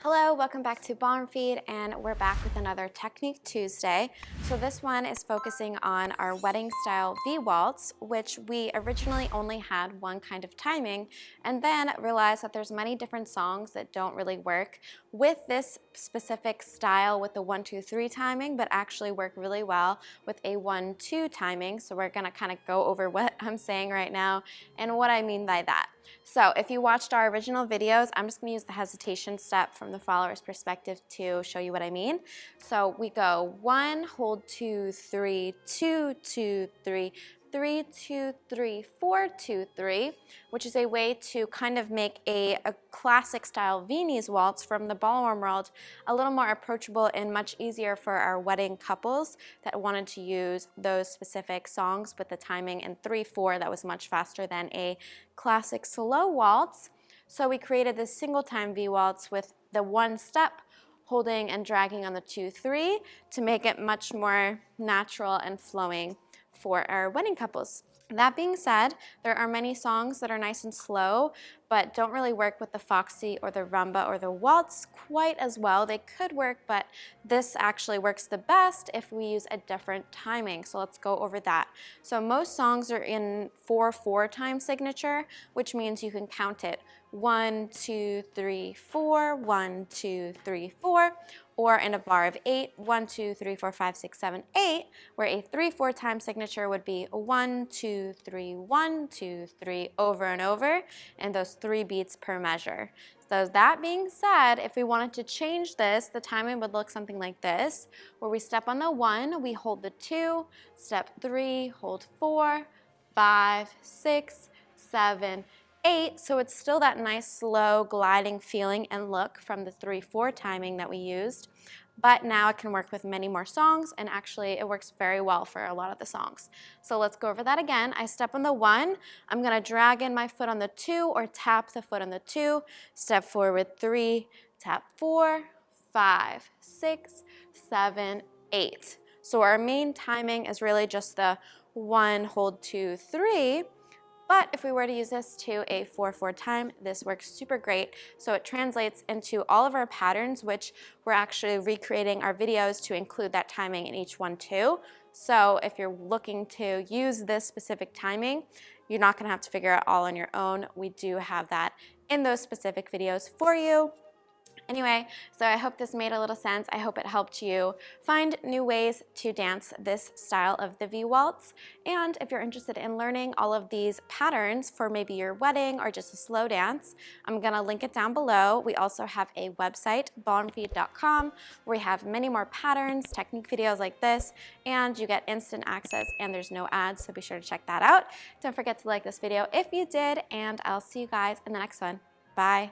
Hello, welcome back to Ballroom Feed, and we're back with another Technique Tuesday. So this one is focusing on our wedding style V-Waltz, which we originally only had one kind of timing, and then realized that there's many different songs that don't really work with this specific style with the 1-2-3 timing, but actually work really well with a 1-2 timing. So we're gonna kind of go over what I'm saying right now and what I mean by that. So if you watched our original videos, I'm just going to use the hesitation step from the follower's perspective to show you what I mean. So we go 1, hold 2, 3, 2, 2, 3, 3, 2, 3, 4, 2, 3, which is a way to kind of make a classic style Viennese waltz from the ballroom world a little more approachable and much easier for our wedding couples that wanted to use those specific songs with the timing in 3/4 that was much faster than a classic slow waltz. So we created this single time V-Waltz with the one step holding and dragging on the 2-3 to make it much more natural and flowing for our wedding couples. That being said, there are many songs that are nice and slow, but don't really work with the foxy or the rumba or the waltz quite as well. They could work, but this actually works the best if we use a different timing. So let's go over that. So most songs are in 4/4 time signature, which means you can count it 1, 2, 3, 4, 1, 2, 3, 4, or in a bar of 8, 1, 2, 3, 4, 5, 6, 7, 8, where a 3/4 time signature would be 1, 2, 3, 1, 2, 3 over and over, and those 3 beats per measure. So that being said, if we wanted to change this, the timing would look something like this, where we step on the 1, we hold the 2, step 3, hold 4, 5, 6, 7, 8, so it's still that nice slow gliding feeling and look from the 3/4 timing that we used, but now it can work with many more songs, and actually it works very well for a lot of the songs. So let's go over that again. I step on the 1, I'm gonna drag in my foot on the 2 or tap the foot on the 2, step forward 3, tap 4, 5, 6, 7, 8. So our main timing is really just the 1, hold 2, 3, but if we were to use this to a 4/4 time, this works super great. So it translates into all of our patterns, which we're actually recreating our videos to include that timing in each one too. So if you're looking to use this specific timing, you're not gonna have to figure it all on your own. We do have that in those specific videos for you. Anyway, so I hope this made a little sense. I hope it helped you find new ways to dance this style of the V-Waltz. And if you're interested in learning all of these patterns for maybe your wedding or just a slow dance, I'm gonna link it down below. We also have a website, ballroomfeed.com, where we have many more patterns, technique videos like this, and you get instant access and there's no ads, so be sure to check that out. Don't forget to like this video if you did, and I'll see you guys in the next one. Bye.